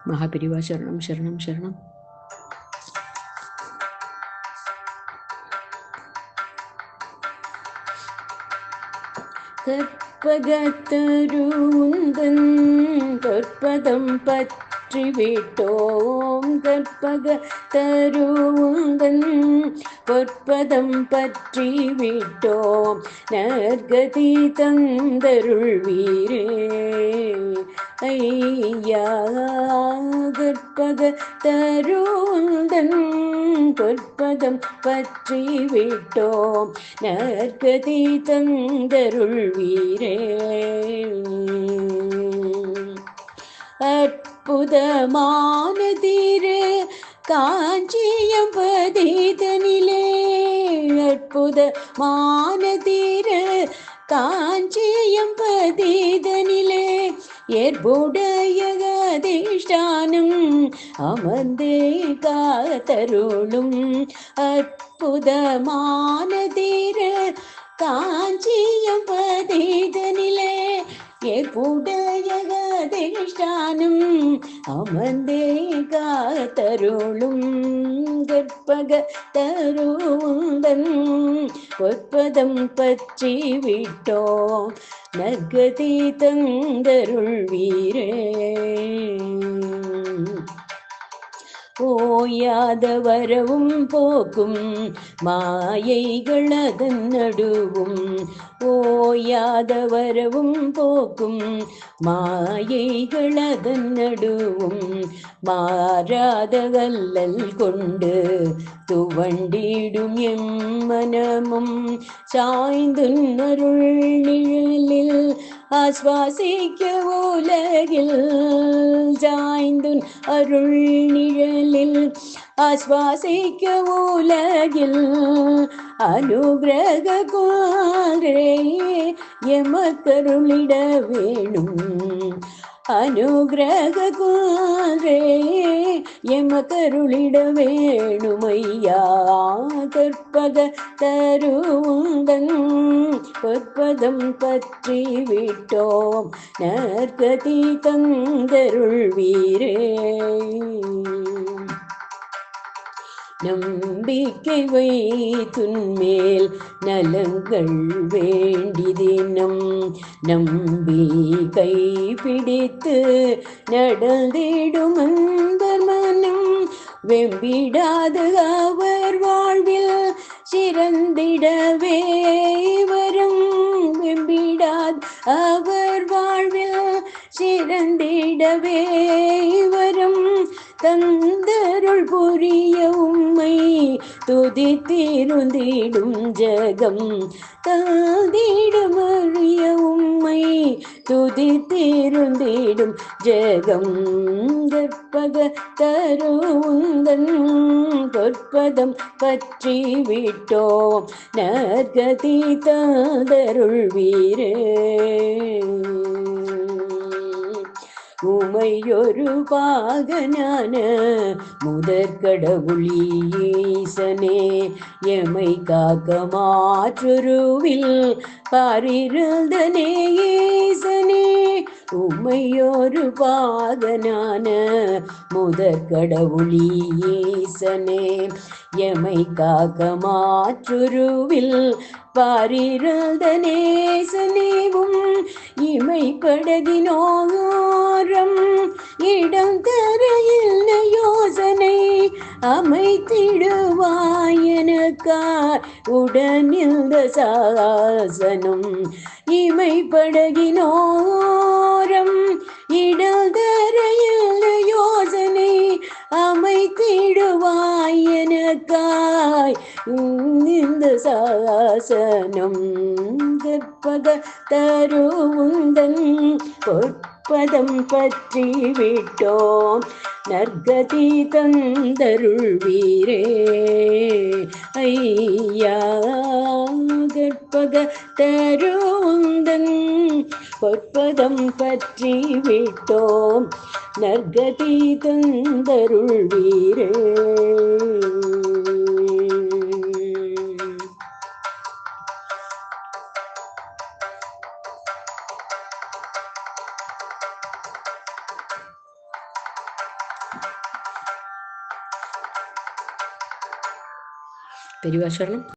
மகாபிரிவா சரணம் சரணம் சரணம். கற்பகத்தருந்தன் கற்பதம் பற்றி விட்டோம். கற்பகத்தருந்தன் பொற்பதம் பற்றி விட்டோம். நற்கதி தந்தருள் வீரே ஐயா. கற்பகத்தருந்தன் பொற்பதம் பற்றி விட்டோம். நற்கதி தந்தருள் வீரே. அற்புதமான திரு காஞ்சியம் பதிதனிலே, அற்புதமான திரு காஞ்சியம் பதிதனிலே, ஏற்புடைய அதிஷ்டானம் அமர்ந்தே காத்தருளும். அற்புதமான திரு காஞ்சியம் பதிதனிலே, ஏற்புடைய அதிஷ்டானம் அமர்ந்தே காத்தருளும். கற்பகத்தருந்தன் பொற்பதம் பற்றி விட்டோம். நற்கதி தந்தருள் வீரே. ஓயாத வரவும் போக்கும் மாயைகள் அதன் நடுவும், ஓயாத வரவும் போக்கும் மாயைகள் அதன் நடுவும், மாறாத வல்லல் கொண்டு துவண்டிடும் எம் மனமும், சாய்ந்து அருள் நிழலில் ஆஸ்வாசிக்க உலகில், சாய்ந்து அருள் நிழலில் ஆஸ்வாசிக்க உலகில், அனுகிரக குமாரே எமக்கருளிட வேணும். அனுகிரக குமாரே எமக்கருளிட வேணுமையா. கற்பகத்தருந்தன் பொற்பதம் பற்றி விட்டோம். நற்கதி தந்தருள் வீரே. நம்பிக்கை வைத்துன்மேல் நலங்கள் வேண்டி தினம் நம்பி கை பிடித்து நடந்திடும் அன்பர் மனம், வெம்பிடாது அவர் வாழ்வில் சிறந்திடவே வரும். வெம்பிடாது அவர் வாழ்வில் சிறந்திடவே வரும். தந்தருள் புரிய உம்மை துதித்திருந்திடும் ஜகம், தந்திடமறிய உம்மை துதித்திருந்திடும் ஜகம். கற்பகத்தருந்தன் பொற்பதம் பற்றி விட்டோம். நற்கதி தந்தருள் வீரே. உமையொரு பாகனான முதற்கடவுள் ஈசனே, எமை காக்க மாற்றுருவில் பாரிருந்தனே ஈசனே. உமையொரு பாகனான முதற்கடவுள் ஈசனே, எமை காக்க மாற்றுருவில் பாரிருந்தனே நேசனேவும் இமை படகினோரம் இடம் தரையில் யோசனை அமைத்திடுவாயனக்காய் உடனிருந்த சாசனம். இமை படகினோரம் இடம் தரையில் யோசனை அமைத்திடுவாயனக்காய் இந்த சாசனம். கற்பக தருவுந்தன் பொற்பதம் பற்றி விட்டோம் நற்கதி தந்தருள் வீரே ஐயா. கற்பக தருவுந்தன் பொற்பதம் பற்றி விட்டோம் நற்கதி தந்தருள் வீரே. പെരുവാ ശരണം.